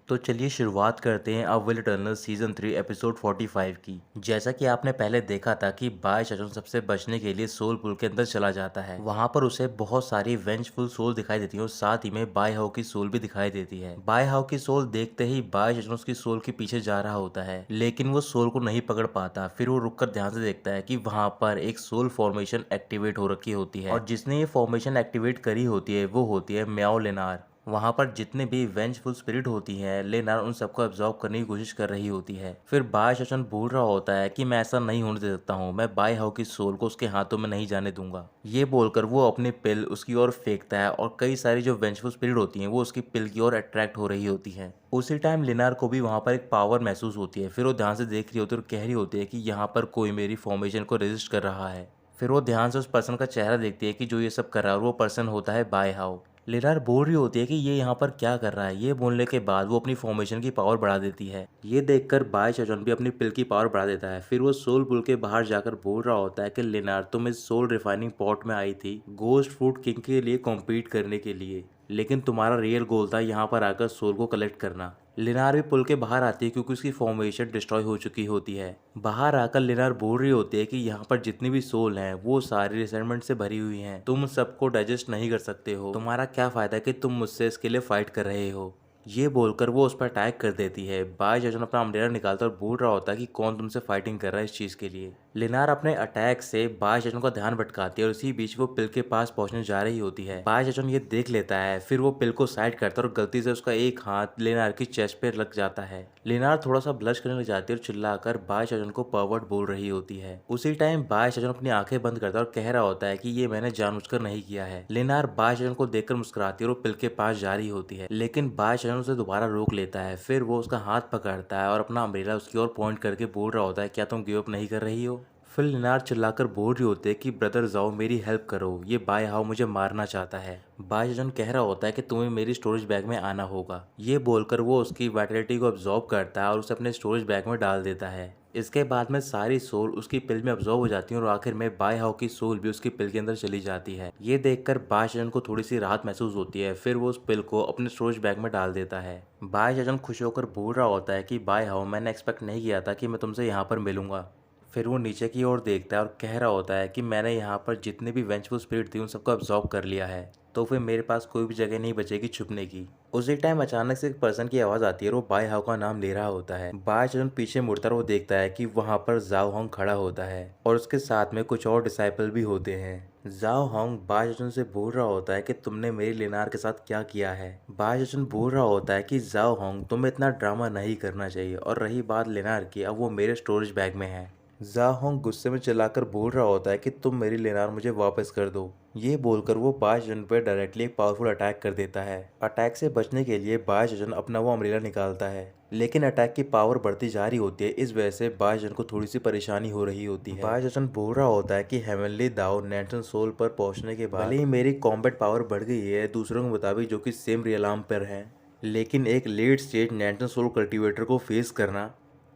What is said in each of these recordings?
तो चलिए शुरुआत करते हैं अब विल टर्नर सीजन 3 एपिसोड 45 की। जैसा कि आपने पहले देखा था कि बाय शजन सबसे बचने के लिए सोल पुल के अंदर चला जाता है। वहां पर उसे बहुत सारी वेंचफुल सोल दिखाई देती है और साथ ही में बाय हाउ की सोल भी दिखाई देती है। बाय हाउ की सोल देखते ही बाय शजन उसकी सोल के पीछे जा रहा होता है, लेकिन वो सोल को नहीं पकड़ पाता। फिर वो रुककर ध्यान से देखता है कि वहां पर एक सोल फॉर्मेशन एक्टिवेट हो रखी होती है और जिसने ये फॉर्मेशन एक्टिवेट करी होती है वो होती है म्याओ लेनार। वहां पर जितने भी वेंचफुल स्पिरिट होती हैं लेनार उन सबको एब्जॉर्ब करने की कोशिश कर रही होती है। फिर बाय शशन बोल रहा होता है कि मैं ऐसा नहीं होने दे सकता हूँ, मैं बाय हाउ की सोल को उसके हाथों में नहीं जाने दूंगा। ये बोलकर वो अपनी पिल उसकी ओर फेंकता है और कई सारी जो वेंचफुल स्पिरिट होती हैं वो उसकी पिल की ओर अट्रैक्ट हो रही होती है। उसी टाइम लिनार को भी वहां पर एक पावर महसूस होती है। फिर वो ध्यान से देख रही होती है और कह रही होती है कि यहाँ पर कोई मेरी फॉर्मेशन को रेजिस्ट कर रहा है। फिर वो ध्यान से उस पर्सन का चेहरा देखती है कि जो ये सब कर रहा है और वो पर्सन होता है बाय हाउ। लिनार बोल रही होती है कि ये यहाँ पर क्या कर रहा है। ये बोलने के बाद वो अपनी फॉर्मेशन की पावर बढ़ा देती है। ये देखकर बाय चचन भी अपनी पिल की पावर बढ़ा देता है। फिर वो सोल पुल के बाहर जाकर बोल रहा होता है कि लिनार तुम इस सोल रिफाइनिंग पॉट में आई थी गोस्ट फ्रूट किंग के लिए कॉम्पीट करने के लिए, लेकिन तुम्हारा रियल गोल था यहाँ पर आकर सोल को कलेक्ट करना। लिनार भी पुल के बाहर आती है क्योंकि उसकी फॉर्मेशन डिस्ट्रॉय हो चुकी होती है। बाहर आकर लिनार बोल रही होती है कि यहाँ पर जितनी भी सोल हैं वो सारी रिसेंटमेंट से भरी हुई हैं, तुम सबको डाइजेस्ट नहीं कर सकते हो, तुम्हारा क्या फायदा कि तुम मुझसे इसके लिए फाइट कर रहे हो। ये बोलकर वो उस पर अटैक कर देती है। बाय जजन अपना अम्ब्रेला निकालता और बोल रहा होता है कि कौन तुमसे फाइटिंग कर रहा है इस चीज के लिए। लिनार अपने अटैक से बाय जजन का ध्यान भटकाती है और इसी बीच वो पिल के पास पहुंचने जा रही होती है। बाय जजन ये देख लेता है। फिर वो पिल को साइड करता है और गलती से उसका एक हाथ लिनार की चेस्ट पे लग जाता है। लिनार थोड़ा सा ब्लश करने लग जाती है और चिल्लाकर बाय जजन को परवर्ट बोल रही होती है। उसी टाइम बाय जजन अपनी आंखें बंद करता है और कह रहा होता है कि ये मैंने जानबूझकर नहीं किया है। लिनार बाय जजन को देखकर मुस्कुराती है और वो पिल के पास जा रही होती है, लेकिन बाय जजन उसे दोबारा रोक लेता है। फिर वो उसका हाथ पकड़ता है और अपना अम्ब्रेला उसकी ओर पॉइंट करके बोल रहा होता है क्या तुम गिव अप नहीं कर रही हो। फिर लिनार चिल्लाकर बोल रही होती है कि ब्रदर जाओ मेरी हेल्प करो, ये बाय हाउ मुझे मारना चाहता है। बाय जजन कह रहा होता है कि तुम्हें मेरी स्टोरेज बैग में आना होगा। ये बोलकर वो उसकी वाइटलिटी को अब्जॉर्ब करता है और उसे अपने स्टोरेज बैग में डाल देता है। इसके बाद में सारी सोल उसकी पिल में अब्जॉर्ब हो जाती है और आखिर में बाय हाउ की सोल भी उसकी पिल के अंदर चली जाती है। ये देखकर बाय जजन को थोड़ी सी राहत महसूस होती है। फिर वो उस पिल को अपने स्टोरेज बैग में डाल देता है। बाय जजन खुश होकर बोल रहा होता है कि बाय हाउ मैंने एक्सपेक्ट नहीं किया था कि मैं तुमसे यहाँ पर मिलूंगा। फिर वो नीचे की ओर देखता है और कह रहा होता है कि मैंने यहाँ पर जितने भी वेंचफुल स्पिरिट थी उन सबको अब्जॉर्ब कर लिया है, तो फिर मेरे पास कोई भी जगह नहीं बचेगी छुपने की। उसी टाइम अचानक से एक पर्सन की आवाज़ आती है और वो बाय हाउ का नाम ले रहा होता है। बाय चरण पीछे मुड़ता और वो देखता है कि वहाँ पर जाओ होंग खड़ा होता है और उसके साथ में कुछ और डिसाइपल भी होते हैं। जाओ होंग बाय चरण से बोल रहा होता है कि तुमने मेरी लेनार के साथ क्या किया है। बाय चरण बोल रहा होता है कि जाओ होंग तुम्हें इतना ड्रामा नहीं करना चाहिए, और रही बात लेनार की, अब वो मेरे स्टोरेज बैग में है। जाहोंग गुस्से में चिल्लाकर बोल रहा होता है कि तुम मेरी लेनार मुझे वापस कर दो। ये बोलकर वो बाज जन पर डायरेक्टली एक पावरफुल अटैक कर देता है। अटैक से बचने के लिए बाज जन अपना वो अम्ब्रेला निकालता है, लेकिन अटैक की पावर बढ़ती जा रही होती है। इस वजह से बाज जन को थोड़ी सी परेशानी हो रही होती है। बाज जन बोल रहा होता है कि हेवनली दाओ नेशन सोल पर पहुंचने के बाद भले ही मेरी कॉम्बैट पावर बढ़ गई है दूसरों के मुताबिक जो कि सेम रियलाम पर है, लेकिन एक late stage nation soul cultivator को फेस करना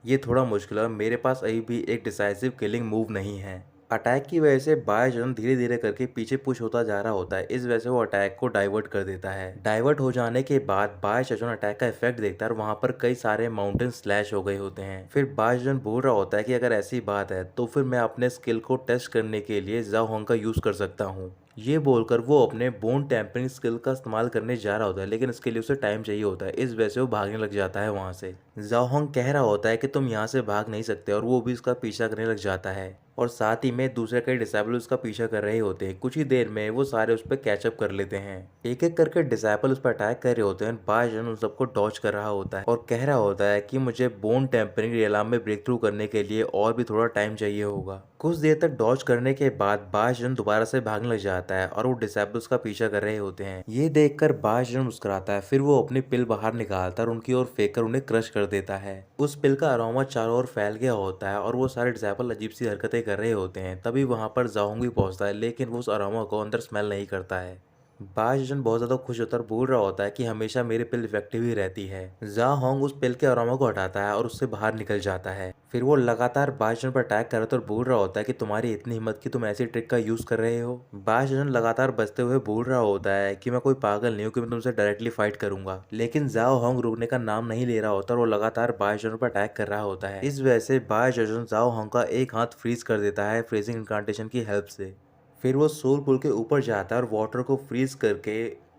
ये थोड़ा मुश्किल है। मेरे पास अभी भी एक डिसाइसिव किलिंग मूव नहीं है। अटैक की वजह से बाय जन धीरे धीरे करके पीछे पुश होता जा रहा होता है। इस वजह से वो अटैक को डाइवर्ट कर देता है। डाइवर्ट हो जाने के बाद बाय जन अटैक का इफेक्ट देखता है और वहां पर कई सारे माउंटेन स्लैश हो गए होते हैं। फिर बाय जन बोल रहा होता है कि अगर ऐसी बात है तो फिर मैं अपने स्किल को टेस्ट करने के लिए जाओ होंग का यूज कर सकता हूँ। ये बोलकर वो अपने बोन टेम्परिंग स्किल का इस्तेमाल करने जा रहा होता है, लेकिन इसके लिए उसे टाइम चाहिए होता है। इस वजह से वो भागने लग जाता है वहां से। जाओहोंग कह रहा होता है कि तुम यहाँ से भाग नहीं सकते, और वो भी उसका पीछा करने लग जाता है और साथ ही में दूसरे कई डिसाइपल उसका पीछा कर रहे होते हैं। कुछ ही देर में वो सारे उस पर कैचअप कर लेते हैं। एक एक करके डिसाइपल उस पर अटैक कर रहे होते हैं। बाय जन उन सबको डॉच कर रहा होता है और कह रहा होता है कि मुझे बोन टेम्परिंग रियलाम में ब्रेक थ्रू करने के लिए और भी थोड़ा टाइम चाहिए होगा। कुछ देर तक डॉच करने के बाद बाय जन दोबारा से भागने लग जाता है और वो डिसाइपल्स का पीछा कर रहे होते हैं। ये देखकर बाय जन मुस्कुराता है। फिर वो अपनी पिल बाहर निकालता है और उनकी ओर फेंक कर उन्हें क्रश कर देता है। उस पिल का अरोमा चारों ओर फैल गया होता है और वो सारे डिसाइपल अजीब सी हरकतें कर रहे होते हैं। तभी वहां पर जाओंग भी पहुंचता है, लेकिन वो उस अरोमा को अंदर स्मेल नहीं करता है। बाशजन बहुत ज्यादा खुश होता है और बोल रहा होता है कि हमेशा मेरी पिल इफेक्टिव ही रहती है। जा होंग उस पिल के अरोमा को हटाता है और उससे बाहर निकल जाता है। फिर वो लगातार बाशजन पर अटैक कर रहा था और बोल रहा होता है कि तुम्हारी इतनी हिम्मत कि तुम ऐसी ट्रिक का यूज कर रहे हो। बाशजन लगातार बचते हुए बोल रहा होता है कि मैं कोई पागल नहीं हूँ कि मैं तुमसे डायरेक्टली फाइट करूंगा, लेकिन जाओ होंग रुकने का नाम नहीं ले रहा होता और वो लगातार बाशजन पर अटैक कर रहा होता है। इस वजह से बाशजन जाओ होंग का एक हाथ फ्रीज कर देता है फ्रीजिंग इनकांटेशन की हेल्प से। फिर वो सोल पुल के ऊपर जाता है और वाटर को फ्रीज करके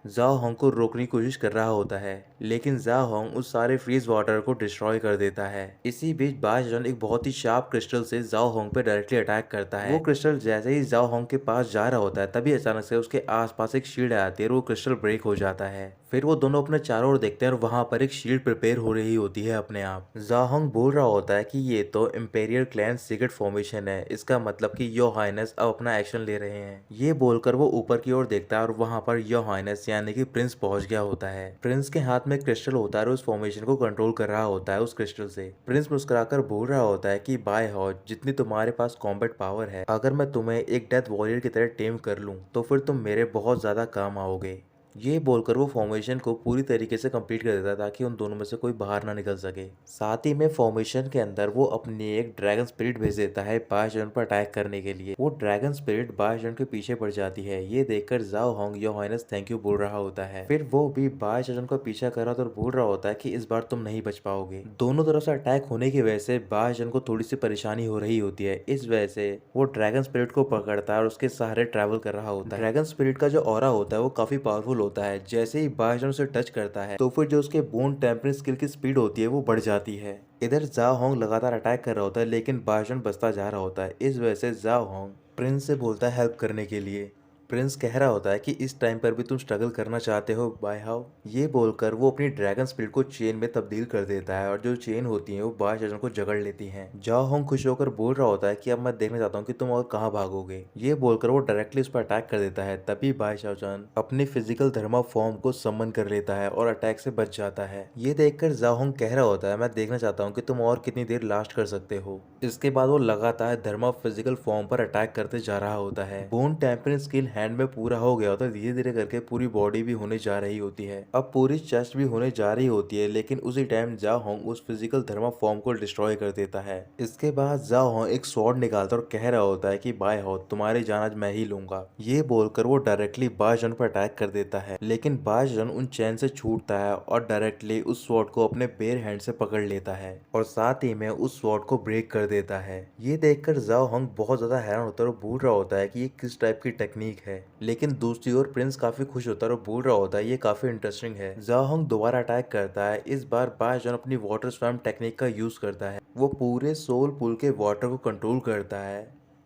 जाओ होंग को रोकने की कोशिश कर रहा होता है, लेकिन जाओ होंग उस सारे फ्रीज वाटर को डिस्ट्रॉय कर देता है। इसी बीच बाशजन एक बहुत ही शार्प क्रिस्टल से जाओ होंग पे डायरेक्टली अटैक करता है। वो क्रिस्टल जैसे ही जाओ होंग के पास जा रहा होता है तभी अचानक से उसके आसपास एक शील्ड आती है और वो क्रिस्टल ब्रेक हो जाता है। फिर वो दोनों अपने चारों ओर देखते हैं और वहां पर एक शील्ड प्रिपेयर हो रही होती है अपने आप। जाओ होंग बोल रहा होता है कि ये तो इंपेरियल क्लैन सीक्रेट फॉर्मेशन है, इसका मतलब कि योर हाइनेस अब अपना एक्शन ले रहे हैं। ये बोलकर वो ऊपर की ओर देखता है और वहां पर योर हाइनेस यानी कि प्रिंस पहुंच गया होता है। प्रिंस के हाथ में क्रिस्टल होता है और उस फॉर्मेशन को कंट्रोल कर रहा होता है उस क्रिस्टल से। प्रिंस मुस्कुराकर बोल रहा होता है कि बाय हॉज जितनी तुम्हारे पास कॉम्बैट पावर है, अगर मैं तुम्हें एक डेथ वॉरियर की तरह टेम कर लूं तो फिर तुम मेरे बहुत ज्यादा काम आओगे। ये बोलकर वो फॉर्मेशन को पूरी तरीके से कंप्लीट कर देता है ताकि उन दोनों में से कोई बाहर ना निकल सके। साथ ही में फॉर्मेशन के अंदर वो अपनी एक ड्रैगन स्पिरिट भेज देता है बाशजन पर अटैक करने के लिए। वो ड्रैगन स्पिरिट बाशजन के पीछे पड़ जाती है। ये देखकर जाओ होंग योर हाइनेस थैंक यू बोल रहा होता है। फिर वो भी बाशजन का पीछा कर रहा था और बोल रहा होता है कि इस बार तुम नहीं बच पाओगे। दोनों तरफ से अटैक होने की वजह से बाशजन को थोड़ी सी परेशानी हो रही होती है। इस वजह से वो ड्रैगन स्पिरिट को पकड़ता है और उसके सहारे ट्रैवल कर रहा होता है। ड्रैगन स्पिरिट का जो ऑरा होता है वो काफी पावरफुल होता है। जैसे ही बाशजन उसे टच करता है तो फिर जो उसके बोन टेम्परिंग स्किल की स्पीड होती है वो बढ़ जाती है। इधर जाओ होंग लगातार अटैक कर रहा होता है लेकिन बाशजन बचता जा रहा होता है। इस वजह से जाओ होंग प्रिंस से बोलता है हेल्प करने के लिए। प्रिंस कह रहा होता है कि इस टाइम पर भी तुम स्ट्रगल करना चाहते हो बाय हाउ। ये बोलकर वो अपनी ड्रैगन स्पिरिट को चेन में तब्दील कर देता है और जो चेन होती है वो बाशजन को जकड़ लेती हैं। जाओ होंग खुश होकर बोल रहा होता है कि अब मैं देखना चाहता हूँ कि तुम और कहाँ भागोगे। ये बोलकर वो डायरेक्टली उस पर अटैक कर देता है। तभी बाशजन अपनी फिजिकल धर्मा फॉर्म को समन कर लेता है और अटैक से बच जाता है। ये देखकर जाओ होंग कह रहा होता है मैं देखना चाहता हूँ कि तुम और कितनी देर लास्ट कर सकते हो। इसके बाद वो लगातार धर्मा फिजिकल फॉर्म पर अटैक करते जा रहा होता है। बोन टेम्परिंग स्किल हैंड में पूरा हो गया होता है। धीरे धीरे करके पूरी बॉडी भी होने जा रही होती है। अब पूरी चेस्ट भी होने जा रही होती है, लेकिन उसी टाइम जाओ होंग उस फिजिकल धर्मा फॉर्म को डिस्ट्रॉय कर देता है। इसके बाद जाओ होंग एक स्वॉर्ड निकालता और कह रहा होता है कि बाय हो तुम्हारी जान आज मैं ही लूंगा। ये बोलकर वो डायरेक्टली बाशजन पर अटैक कर देता है, लेकिन बाशजन उन चैन से छूटता है और डायरेक्टली उस स्वॉर्ड को अपने बेयर हैंड से पकड़ लेता है और साथ ही में उस स्वॉर्ड को ब्रेक कर देता है। ये देखकर जाओ होंग बहुत ज्यादा हैरान होता है और बोल रहा होता है कि ये किस टाइप की टेक्निक है, लेकिन दूसरी ओर प्रिंस काफी खुश होता है और बोल रहा होता है ये काफी इंटरेस्टिंग है। जाओ होंग दोबारा अटैक करता है। इस बार बाशजन अपनी वाटर स्वैम टेक्निक का यूज करता है। वो पूरे सोल पुल के वाटर को कंट्रोल करता है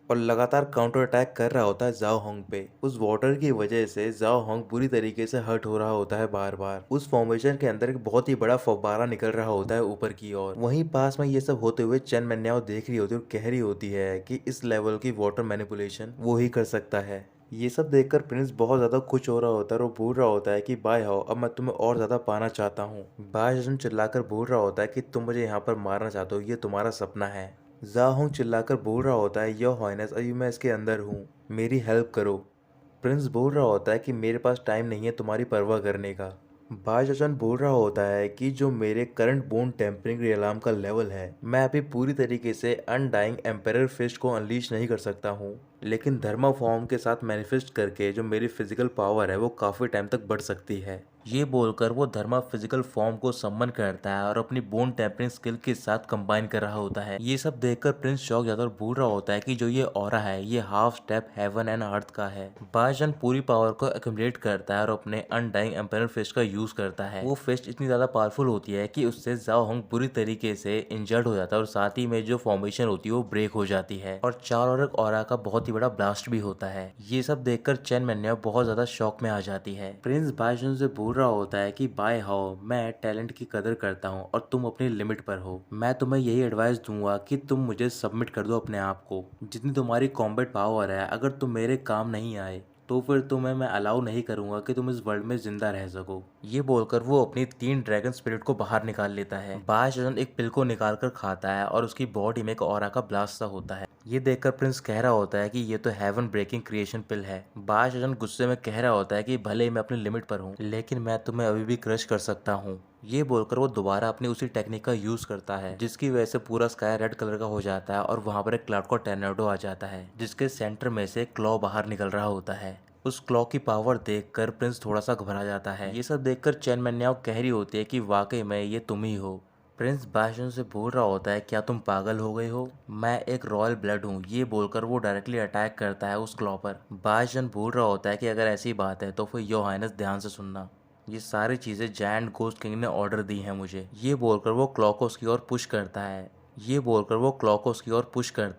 और लगातार काउंटर अटैक कर रहा होता है जाओ होंग पे। उस वाटर की वजह से जाओ होंग बुरी तरीके से हर्ट हो रहा होता है बार बार। उस फॉर्मेशन के अंदर एक बहुत ही बड़ा फव्वारा निकल रहा होता है ऊपर की ओर। वहीं पास में ये सब होते हुए चेन मेन्याओ देख रही होती है और कह रही होती है कि इस लेवल की वाटर मैनिपुलेशन वो ही कर सकता है। ये सब देखकर प्रिंस बहुत ज्यादा खुश हो रहा होता है और वो बोल रहा होता है कि बाय हाउ अब मैं तुम्हें और ज्यादा पाना चाहता हूँ। बाशजन चिल्लाकर बोल रहा होता है कि तुम मुझे यहाँ पर मारना चाहते हो, ये तुम्हारा सपना है। जाओ होंग चिल्लाकर बोल रहा होता है योर हाइनेस अभी मैं इसके अंदर हूँ, मेरी हेल्प करो। प्रिंस बोल रहा होता है कि मेरे पास टाइम नहीं है तुम्हारी परवाह करने का। बाशजन बोल रहा होता है कि जो मेरे करंट बोन टेम्परिंग रियलाम का लेवल है, मैं अभी पूरी तरीके से अनडाइंग एम्पेरर फिस्ट को अनलीश नहीं कर सकता हूँ, लेकिन धर्मा फॉर्म के साथ मैनिफेस्ट करके जो मेरी फिजिकल पावर है वो काफी टाइम तक बढ़ सकती है। ये बोलकर वो धर्मा फिजिकल फॉर्म को सम्मन करता है और अपनी बोन टेम्परिंग स्किल के साथ कंबाइन कर रहा होता है। ये सब देखकर प्रिंस शॉक जाता है और बोल रहा होता है कि जो ये ऑरा है ये half step heaven and earth का है। बाशजन पूरी पावर को एक्यूमुलेट करता है और अपने अनडाइंग एम्पेरर फिस्ट का यूज करता है। वो फिस्ट इतनी ज्यादा पावरफुल होती है कि उससे जाओ होंग बुरी तरीके से इंजर्ड हो जाता है और साथ ही में जो फॉर्मेशन होती है वो ब्रेक हो जाती है और चारों ओर एक ऑरा का बहुत ही बड़ा ब्लास्ट भी होता है। ये सब देखकर चेन मेन्या बहुत ज्यादा शॉक में आ जाती है। प्रिंस बाशजन से बोल रहा होता है कि बाय हाउ मैं टैलेंट की कदर करता हूँ और तुम अपनी लिमिट पर हो। मैं तुम्हें यही एडवाइस दूंगा कि तुम मुझे सबमिट कर दो अपने आप को। जितनी तुम्हारी कॉम्बैट पावर है, अगर तुम मेरे काम नहीं आए तो फिर तुम्हें मैं अलाउ नहीं करूंगा कि तुम इस वर्ल्ड में जिंदा रह सको। ये बोलकर वो अपनी 3 ड्रैगन स्पिरिट को बाहर निकाल लेता है। बाशजन एक पिल को निकाल कर खाता है और उसकी बॉडी में एक ऑरा का ब्लास्ट सा होता है। ये देखकर प्रिंस कह रहा होता है कि ये तो हेवन ब्रेकिंग क्रिएशन पिल है। बायशजन गुस्से में कह रहा होता है कि भले ही मैं अपनी लिमिट पर हूँ, लेकिन मैं तुम्हें अभी भी क्रश कर सकता हूँ। ये बोलकर वो दोबारा अपनी उसी टेक्निक का यूज करता है, जिसकी वजह से पूरा स्काई रेड कलर का हो जाता है और वहां पर एक क्लाउड का टर्नेडो आ जाता है, जिसके सेंटर में से क्लॉ बाहर निकल रहा होता है। उस क्लॉ की पावर देखकर प्रिंस थोड़ा सा घबरा जाता है। ये सब देखकर चैन मैन्याओ कह रही होती है कि वाकई में ये तुम ही हो। प्रिंस बायशजन से बोल रहा होता है, क्या तुम पागल हो गए हो, मैं एक रॉयल ब्लड हूँ। ये बोलकर वो डायरेक्टली अटैक करता है उस क्लॉ पर। बायशजन बोल रहा होता है कि अगर ऐसी बात है तो फिर योर हाइनेस ध्यान से सुनना, ये सारी चीजें जायंट गोस्ट किंग ने ऑर्डर दी हैं मुझे। ये बोलकर वो क्लॉ को उसकी ओर पुश करता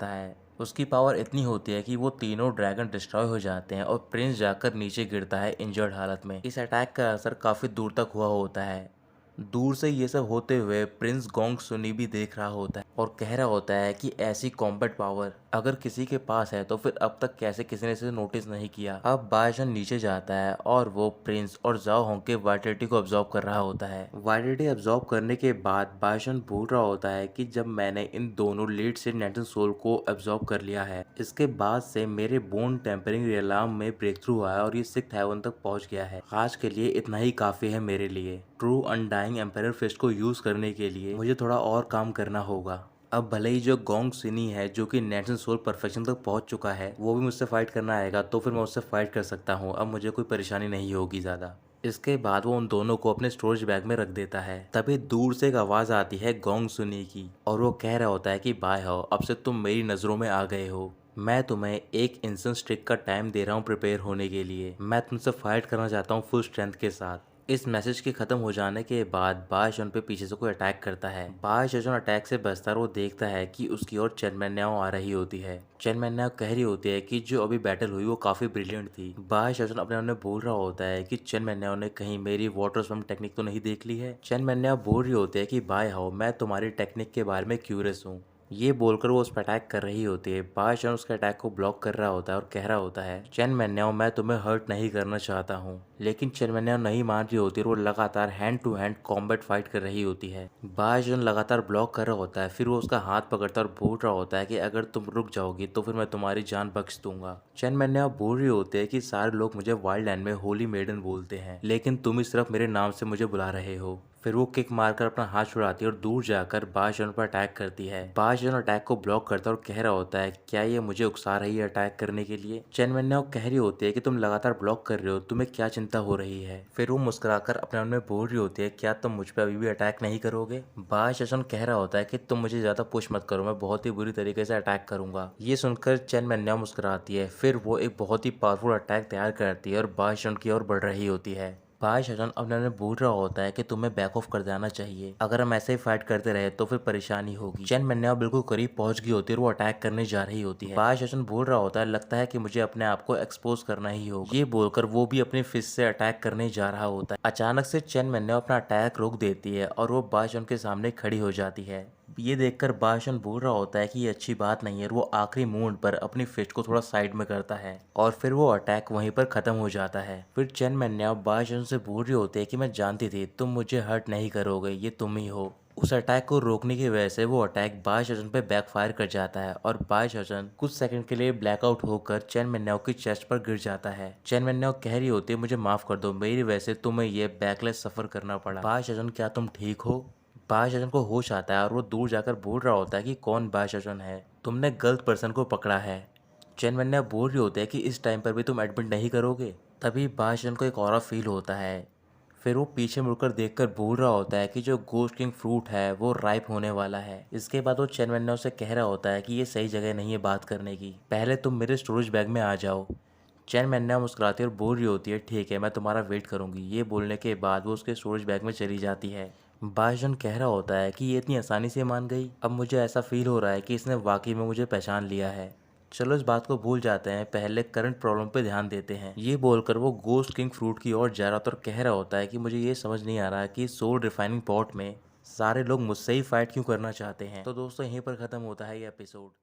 है। उसकी पावर इतनी होती है कि वो तीनों ड्रैगन डिस्ट्रॉय हो जाते हैं और प्रिंस जाकर नीचे गिरता है इंजर्ड हालत में। इस अटैक का असर काफी दूर तक हुआ होता है। दूर से ये सब होते हुए प्रिंस गोंग सुनी भी देख रहा होता है और कह रहा होता है कि ऐसी कॉम्बैट पावर अगर किसी के पास है तो फिर अब तक कैसे किसी ने इसे नोटिस नहीं किया। अब बायशजन नीचे जाता है और वो प्रिंस और जाओ होंग के वाइटलिटी को ऑब्जॉर्व कर रहा होता है। वाइटलिटी ऑब्जॉर्व करने के बाद बायशजन भूल रहा होता है कि जब मैंने इन दोनों लीड से नेटन सोल को ऑब्जॉर्व कर लिया है, इसके बाद से मेरे बोन टेम्परिंग रियलाम में ब्रेक थ्रू आया और ये सिक्स्थ हेवन तक पहुंच गया है। आज के लिए इतना ही काफी है मेरे लिए। ट्रू अनडाइंग एम्पायर फिस्ट को यूज करने के लिए मुझे थोड़ा और काम करना होगा। अब भले ही जो गोंग सिनी है, जो कि नेशन सोल परफेक्शन तक पहुंच चुका है, वो भी मुझसे फाइट करना आएगा तो फिर मैं उससे फाइट कर सकता हूँ। अब मुझे कोई परेशानी नहीं होगी ज्यादा। इसके बाद वो उन दोनों को अपने स्टोरेज बैग में रख देता है। तभी दूर से एक आवाज आती है गोंग सुनी की और वो कह रहा होता है कि बाय हो, अब से तुम मेरी नजरों में आ गए हो। मैं तुम्हें एक इंस्टेंट स्ट्रिक का टाइम दे रहा हूँ प्रिपेयर होने के लिए। मैं तुमसे फाइट करना चाहता हूँ फुल स्ट्रेंथ के साथ। इस मैसेज के खत्म हो जाने के बाद बायशजन पे पीछे से कोई अटैक करता है। बायशजन अटैक से बचता है और वो देखता है कि उसकी ओर चेन मैन्याओ आ रही होती है। चेन मैन्याओ कह रही होती है कि जो अभी बैटल हुई वो काफी ब्रिलियंट थी। बायशजन अपने मन में बोल रहा होता है कि चेन मैन्याओ ने कहीं मेरी वाटर स्विम टेक्निक तो नहीं देख ली है। चेन मैन्याओ बोल रही होती है कि बाय हाउ, मैं तुम्हारी टेक्निक के बारे में क्यूरियस हूँ। ये बोलकर वो उस पर अटैक कर रही होती है। बायशजन उसके अटैक को ब्लॉक कर रहा होता है और कह रहा होता है, चेन मैन्याओ मैं तुम्हें हर्ट नहीं करना चाहता हूँ। लेकिन चेन मैन्याओ नहीं मान रही होती और वो लगातार hand to hand combat fight कर रही होती है। बायशजन लगातार ब्लॉक कर रहा होता है। फिर वो उसका हाथ पकड़ता है और बोल रहा होता है कि अगर तुम रुक जाओगी तो फिर मैं तुम्हारी जान बख्श दूंगा। चेन मैन्याओ बोल रही होती है कि सारे लोग मुझे वाइल्ड लैंड में होली मेडन बोलते हैं, लेकिन तुम ही सिर्फ मेरे नाम से मुझे बुला रहे हो। फिर वो किक मारकर अपना हाथ छुड़ाती है और दूर जाकर बायशजन पर अटैक करती है। बायशजन अटैक को ब्लॉक करता है और कह रहा होता है, क्या ये मुझे उकसा रही है अटैक करने के लिए। चेन मैन्याओ कह रही होती है कि तुम लगातार ब्लॉक कर रहे हो, तुम्हें क्या चिंता हो रही है। फिर वो मुस्कुराकर अपने मन में बोल रही होती है, क्या तुम मुझ पर अभी भी अटैक नहीं करोगे। बायशजन कह रहा होता है कि तुम मुझे ज्यादा पुश मत करो, मैं बहुत ही बुरी तरीके से अटैक करूंगा। ये सुनकर चेन मैन्याओ मुस्कुराती है। फिर वो एक बहुत ही पावरफुल अटैक तैयार करती है और बायशजन की ओर बढ़ रही होती है। बायशजन अपने में बोल रहा होता है कि तुम्हें बैक ऑफ कर देना चाहिए, अगर हम ऐसे ही फाइट करते रहे तो फिर परेशानी होगी। चेन मैन्याओ बिल्कुल करीब पहुंच गई होती है और वो अटैक करने जा रही होती है। बायशजन बोल रहा होता है, लगता है कि मुझे अपने आप को एक्सपोज करना ही होगा। ये बोलकर वो भी अपनी फिस्ट से अटैक करने जा रहा होता है। अचानक से चेन मैन्याओ अपना अटैक रोक देती है और वो बायशजन के सामने खड़ी हो जाती है। ये देखकर बायशजन बोल रहा होता है कि ये अच्छी बात नहीं है और वो आखिरी मूवमेंट पर अपनी फिस्ट को थोड़ा साइड में करता है और फिर वो अटैक वहीं पर खत्म हो जाता है। फिर चेन मैन्याओ बायशजन से बोल रही होती है कि मैं जानती थी तुम मुझे हर्ट नहीं करोगे, ये तुम ही हो। उस अटैक को रोकने की वजह से वो अटैक बायशजन पे बैकफायर कर जाता है और बायशजन कुछ सेकंड के लिए ब्लैकआउट होकर चेन मैन्याओ की चेस्ट पर गिर जाता है। चेन मैन्याओ कह रही होती है, मुझे माफ कर दो, मेरी वजह से तुम्हें ये बैकलेस सफर करना पड़ा। बायशजन, क्या तुम ठीक हो। बायशजन को होश आता है और वो दूर जाकर बोल रहा होता है कि कौन बायशजन है, तुमने गलत पर्सन को पकड़ा है। चेन मैन्याओ बोल रही होती है कि इस टाइम पर भी तुम एडमिट नहीं करोगे। तभी बायशजन को एक ऑरा फील होता है। फिर वो पीछे मुड़कर देखकर बोल रहा होता है कि जो गोस्ट किंग फ्रूट है वो राइप होने वाला है। इसके बाद वो चेन मैन्याओ से कह रहा होता है कि ये सही जगह नहीं है बात करने की, पहले तुम मेरे स्टोरेज बैग में आ जाओ। चेन मैन्याओ मुस्कुराती है और बोल रही होती है, ठीक है, मैं तुम्हारा वेट करूंगी। ये बोलने के बाद वो उसके स्टोरेज बैग में चली जाती है। बायशजन कह रहा होता है कि ये इतनी आसानी से मान गई, अब मुझे ऐसा फील हो रहा है कि इसने वाकई में मुझे पहचान लिया है। चलो इस बात को भूल जाते हैं, पहले करंट प्रॉब्लम पे ध्यान देते हैं। ये बोलकर वो गोस्ट किंग फ्रूट की ओर जा रहा था और कह रहा होता है कि मुझे ये समझ नहीं आ रहा कि सोल रिफाइनिंग पॉट में सारे लोग मुझसे ही फाइट क्यों करना चाहते हैं। तो दोस्तों यहीं पर खत्म होता है ये एपिसोड।